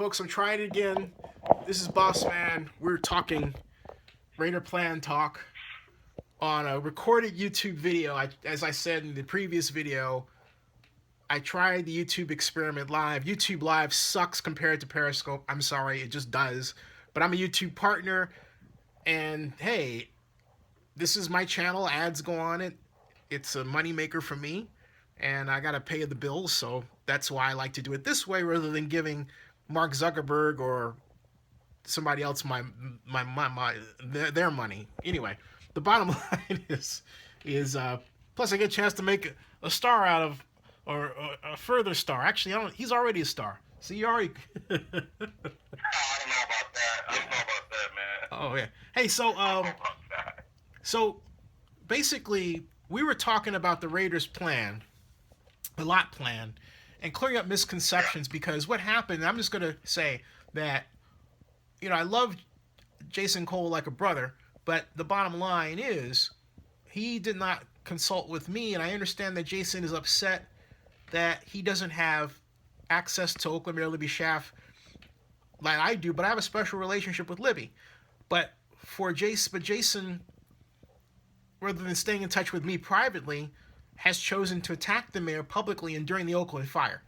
folks, I'm trying it again. This is Boss Man. We're talking Raider Plan Talk on a recorded YouTube video. As I said in the previous video, I tried the YouTube experiment live. YouTube Live sucks compared to Periscope. I'm sorry, it just does. But I'm a YouTube partner, and hey, this is my channel. Ads go on it. It's a moneymaker for me, and I gotta pay the bills, so that's why I like to do it this way rather than giving Mark Zuckerberg or somebody else their money. Anyway, the bottom line is plus I get a chance to make a star out of, or a further star. Actually, he's already a star. So you already. I don't know about that. I don't know about that, man. Oh yeah. Hey, so basically, we were talking about the Raiders' plan, the Lott plan, and clearing up misconceptions, because what happened, I'm just going to say that, I love Jason Cole like a brother, but the bottom line is he did not consult with me, and I understand that Jason is upset that he doesn't have access to Oakland Mayor Libby Schaaf like I do, but I have a special relationship with Libby. But Jason, rather than staying in touch with me privately, has chosen to attack the mayor publicly and during the Oakland fire.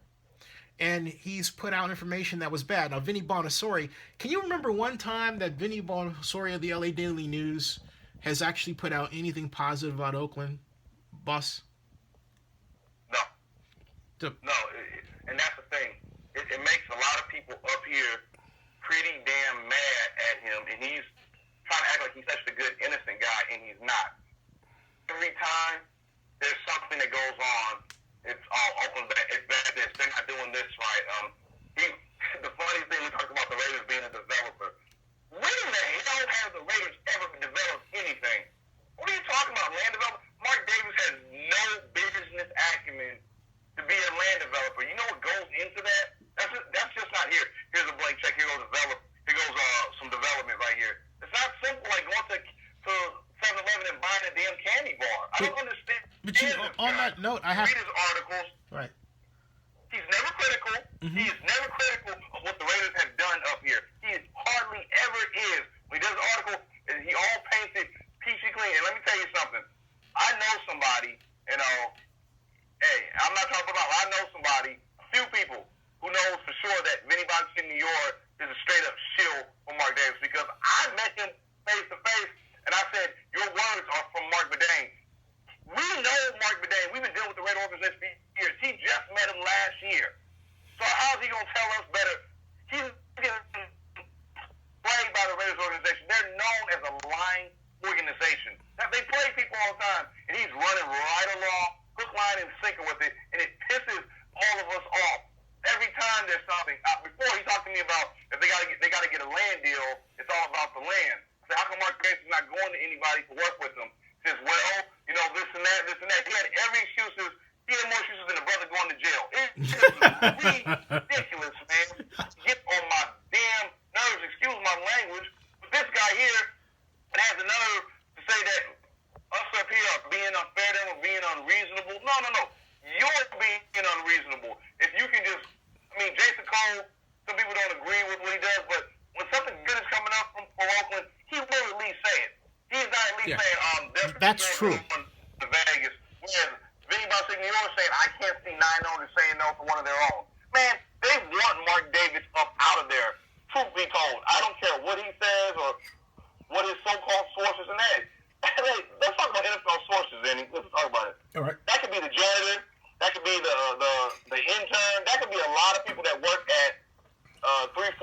And he's put out information that was bad. Now, Vinny Bonasori, can you remember one time that Vinny Bonasori of the LA Daily News has actually put out anything positive about Oakland, boss? No. And that's the thing. It makes a lot of people up here pretty damn mad at him, and he's trying to act like he's such a good, innocent guy, and he's not. Every time there's something that goes on, it's all Oakland. It's bad. This. They're not doing this right. The funny thing, we talked about the Raiders being a developer. When in the hell have the Raiders ever developed anything? What are you talking about, land development? Mark Davis has no business acumen to be a land developer. You know what goes into that? That's just not here. Here's a blank check. Here goes some development right here. It's not simple like going to 7-Eleven and buying a damn candy bar. I don't understand. But on that note, I have read his articles. Right. He's never critical. Mm-hmm. He is never critical of what the Raiders have done up here. He hardly ever is. When he does an article, he all paints it peachy clean. And let me tell you something. I know somebody, hey, I'm not talking about, I know somebody, a few people, who knows for sure that Vinny Bonasori in New York is a straight-up shill for Mark Davis, because I met him face-to-face, and I said, your words are from Mark Bedane. We know Mark Bedane. We've been dealing with the Raider organization for years. He just met him last year. So how is he going to tell us better? He's getting played by the Raiders organization. They're known as a lying organization. They play people all the time, and he's running right along, hook, line, and sinker with it, and it pisses all of us off. Every time there's something, before he talked to me about if they got to get a land deal, it's all about the land. I said, how come Mark Davis is not going to anybody to work with him? He says, well, this and that. He had every excuses. He had more excuses than a brother going to jail. It's just ridiculous, man. Get on my damn nerves. Excuse my language. But this guy here has the nerve to say that us up here are being unfair to him or being unreasonable. No. You're being unreasonable. If you can just, Jason Cole, some people don't agree with what he does, but when something good is coming up from Oakland, he will at least say it. He's not at least saying, that's true. To Vegas. Whereas Vinny Bonasori in New York saying, I can't see 9 owners saying no to one of their own. Man, they want Mark Davis up out of there. Truth be told, I don't care what he says or what his so-called sources and that. Let's talk about NFL sources, Vinny. Let's talk about it. All right. That could be the janitor. That could be the intern. That could be a lot of people that work at 345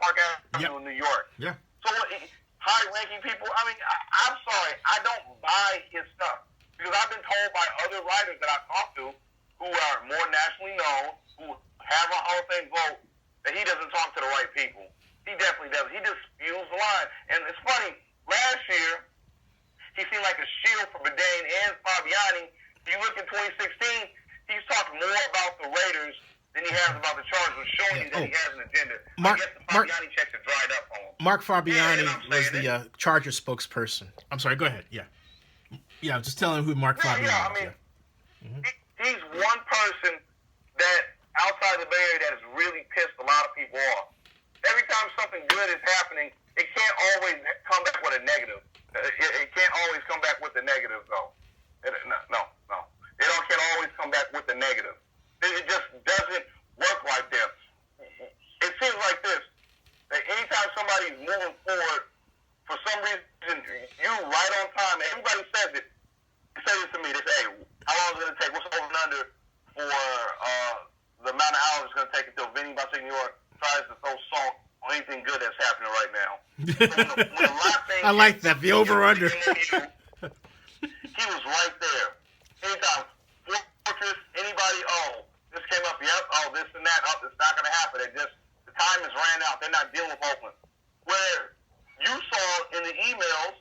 Park Avenue in New York. Yeah. So high-ranking people, I'm sorry, I don't buy his stuff. Because I've been told by other writers that I've talked to who are more nationally known, who have a Hall of Fame vote, that he doesn't talk to the right people. He definitely does. He just spews the line. And it's funny, last year, he seemed like a shield for Bedane and Fabiani. If you look in 2016, he's talked more about the Raiders than he has about the Chargers, showing you that he has an agenda. I guess the Fabiani checks have dried up on him. Mark Fabiani was the Chargers spokesperson. I'm sorry, go ahead. Yeah, just tell him who Mark Fabiani is. He's one person that outside the Bay Area that has really pissed a lot of people off. Every time something good is happening, it can't always come back with a negative. It can't always come back with the negative, though. No. It can't always come back with the negative. It just doesn't work like that. It seems like this, that anytime somebody's moving forward, for some reason, you right on time, and everybody says it. They say this to me, they say, hey, how long is it going to take? What's over and under for the amount of hours it's going to take until Vinny Bostic New York tries to throw salt on anything good that's happening right now? When the last thing I like that, the over-under. He was right there. Anytime, Fortress, anybody, this came up, this and that, it's not going to happen. The time has ran out. They're not dealing with Oakland. Where you saw in the emails,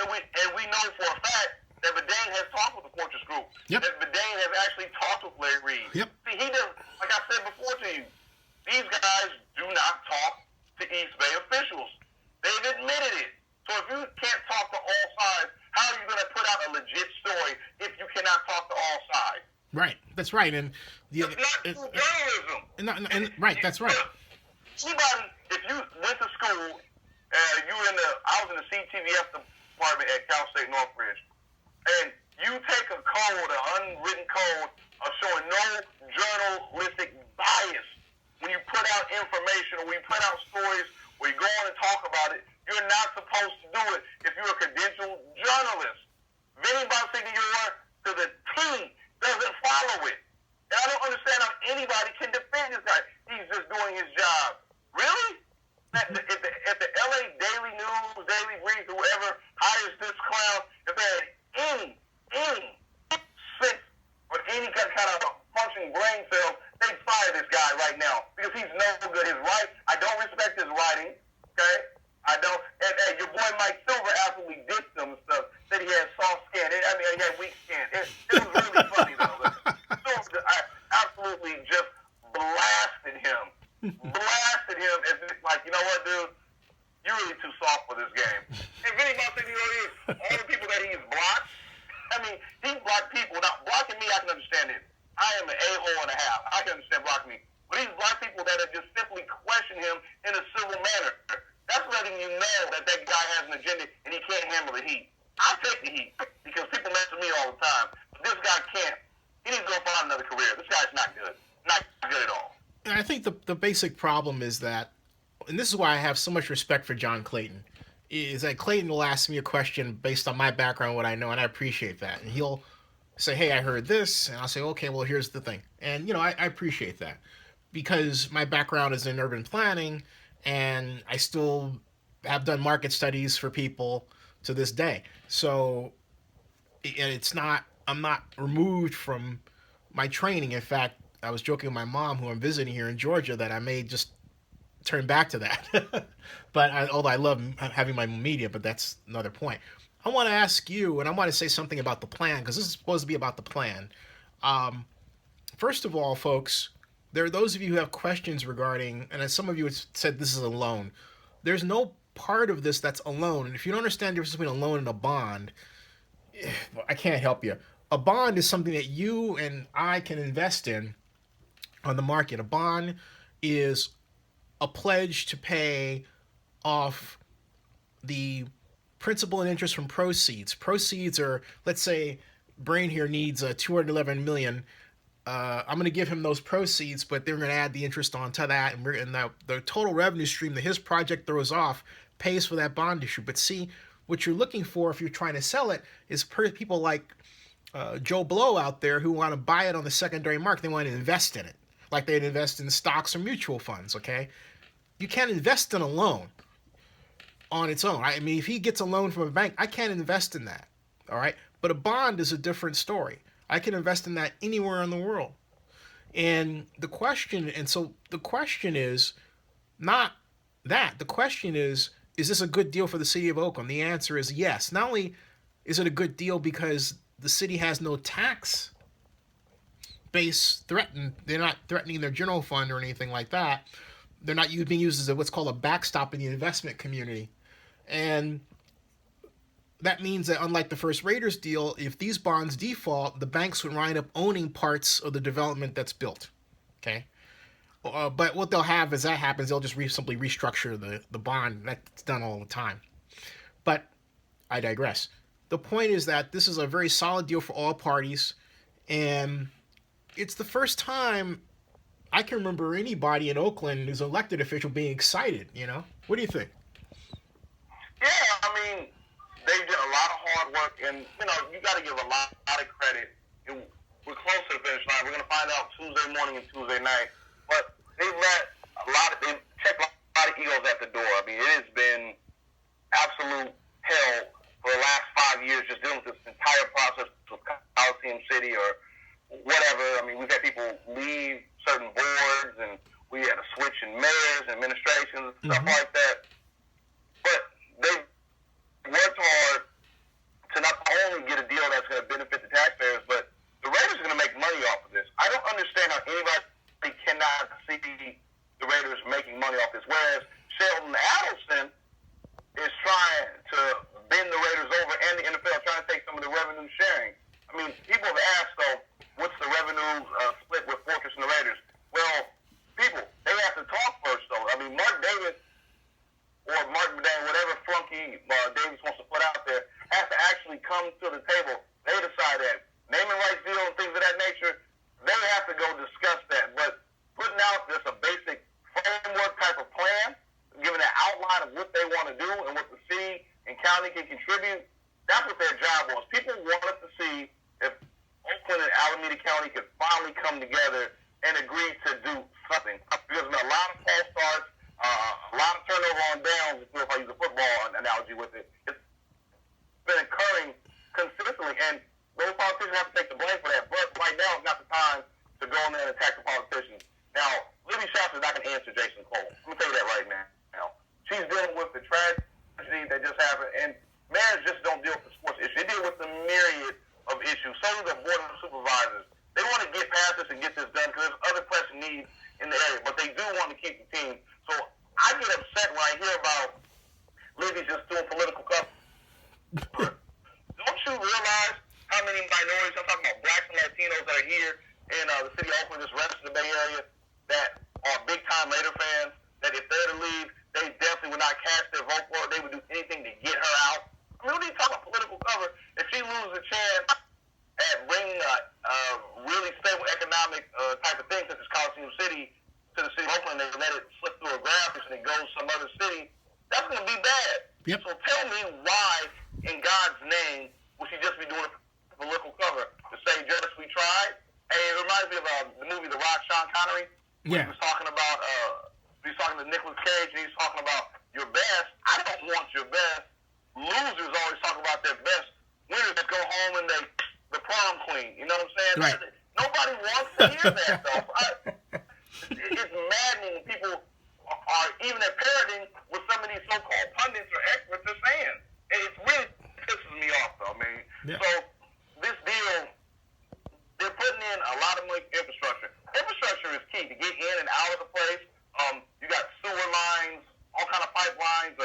and we know for a fact that Bedane has talked with the Fortress Group. Yep. That Bedane has actually talked with Larry Reed. Yep. See, he does, like I said before to you, these guys do not talk to East Bay officials. They've admitted it. So if you can't talk to all sides, how are you going to put out a legit story if you cannot talk to all sides? Right. That's right. And it's not true journalism. Right. That's right. Anybody, if you went to school, I was in the CTVF department at Cal State Northridge, and you take a code, an unwritten code, of showing no journalistic bias when you put out information or when you put out stories where you go on and talk about it. You're not supposed to do it if you're a credentialed journalist. Vinny Bostic New York to the T doesn't follow it. And I don't understand how anybody can defend this guy. He's just doing his job. Really? At the LA Daily News, Daily Brief, whoever hires this clown, if they had any sense or any kind of functioning brain cells, they'd fire this guy right now because he's no good. I don't respect his writing, okay? I don't. And your boy Mike Silver absolutely dissed him and stuff. Said he had soft skin. He had weak skin. It was really funny though. I absolutely just blasted him as if like, you know what, dude, you're really too soft for this game. And Vinny Bostic, all the people that he's blocked. I mean, he blocked people. Now blocking me, I can understand it. I am an a-hole and a half. I can understand blocking me. But he's blocked people that have just simply questioned him in a civil manner. That's letting you know that guy has an agenda and he can't handle the heat. I'll take the heat because people mess with me all the time. But this guy can't. He needs to go find another career. This guy's not good. Not good at all. And I think the basic problem is that, and this is why I have so much respect for John Clayton, is that Clayton will ask me a question based on my background, what I know, and I appreciate that. And he'll say, hey, I heard this, and I'll say, okay, well, here's the thing. And, I appreciate that because my background is in urban planning, and I still have done market studies for people to this day. So, and I'm not removed from my training. In fact, I was joking with my mom, who I'm visiting here in Georgia, that I may just turn back to that. Although I love having my media, but that's another point. I want to ask you, and I want to say something about the plan, because this is supposed to be about the plan. First of all, folks, there are those of you who have questions regarding, and as some of you have said, this is a loan. There's no part of this that's a loan. And if you don't understand the difference between a loan and a bond, I can't help you. A bond is something that you and I can invest in on the market. A bond is a pledge to pay off the principal and interest from proceeds. Proceeds are, let's say, Brain here needs $211 million. I'm going to give him those proceeds, but they're going to add the interest onto that, and the total revenue stream that his project throws off pays for that bond issue. But see, what you're looking for if you're trying to sell it is people like Joe Blow out there who want to buy it on the secondary market. They want to invest in it, like they'd invest in stocks or mutual funds. Okay, you can't invest in a loan on its own. I mean, if he gets a loan from a bank, I can't invest in that. All right, but a bond is a different story. I can invest in that anywhere in the world. And the question is not that. The question is this a good deal for the city of Oakland? The answer is yes. Not only is it a good deal because the city has no tax base threatened. They're not threatening their general fund or anything like that. They're not being used as what's called a backstop in the investment community. And that means that unlike the first Raiders deal, if these bonds default, the banks would wind up owning parts of the development that's built. Okay. But what they'll have as that happens, they'll just simply restructure the bond. That's done all the time. But I digress. The point is that this is a very solid deal for all parties, and it's the first time I can remember anybody in Oakland who's an elected official being excited. What do you think? Yeah, I mean, they did a lot of hard work, and you got to give a lot of credit. We're close to the finish line. We're going to find out Tuesday morning and Tuesday night, but they checked a lot of egos at the door. I mean, it has been absolute hell for the last 5 years just dealing with this entire process with Coliseum City or whatever. I mean, we've had people leave certain boards, and we had a switch in mayors and administrations and stuff like that. But they worked hard to not only get a deal that's going to benefit the taxpayers, but the Raiders are going to make money off of this. I don't understand how anybody cannot see the Raiders making money off this, whereas Sheldon Adelson is trying to bend the Raiders over and the NFL trying to take some of the revenue sharing. I mean, people have asked, though, what's the revenue split with Fortress and the Raiders? Well, people, they have to talk first, though. I mean, Mark Davis or Mark Bedane, whatever flunky Davis wants to put out there, has to actually come to the table. They decide that. Naming rights deal and things of that nature, they have to go discuss that. But putting out just a basic framework type of plan, giving an outline of what they want to do and what the city and county can contribute, that's what their job was. People wanted to see if Oakland and Alameda County could finally come together and agree to do something. Because there's been a lot of false starts, a lot of turnover on downs, if I use a football analogy with it. It's been occurring consistently, and those politicians have to take the blame for that. But right now is not the time to go in there and attack the politicians. Now, Libby Schaaf is not going to answer Jason Cole. I'm going to tell you that right now. She's dealing with the tragedy that just happened, and mayors just don't deal with the sports issue. They deal with the myriad of issues. So do the Board of Supervisors. They want to get past this and get this done because there's other pressing needs in the area, but they do want to keep the team. So I get upset when I hear about Libby just doing political cover. Don't you realize how many minorities, I'm talking about blacks and Latinos that are here in the city of Oakland, this rest of the Bay Area, that are big-time Raider fans, that if they're to leave, they definitely would not cast their vote for her. They would do anything to get her out. I mean, when you talk about political cover, if she loses a chance at bringing a really stable economic type of thing, such as Coliseum City, to the city of Oakland, they let it slip through a graphics and it goes to some other city, that's going to be bad. Yep. So tell me why, in God's name, would she just be doing it for political cover? To say, just we tried? Hey, it reminds me of the movie The Rock, Sean Connery. Yeah. He was talking about, he was talking to Nicolas Cage, and he's talking about your best. I don't want your best. Losers always talk about their best. Winners just go home and the prom queen. You know what I'm saying? Right. Nobody wants to hear that, though. It's maddening when people are even parroting what some of these so-called pundits or experts are saying. And it really pisses me off, though, man. Yeah. So this deal, they're putting in a lot of money for infrastructure. Infrastructure is key to get in and out of the place. You got sewer lines, all kind of pipelines,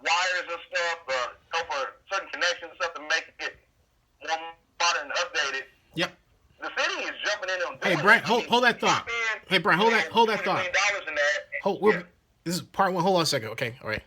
wires and stuff, help for certain connections and stuff to make it more modern and updated. Yep. The city is jumping in on doing Hey, Brian, it. hold that thought. Hey, Brian, hold that thought. $20 million in that. This is part one. Hold on a second. Okay, all right.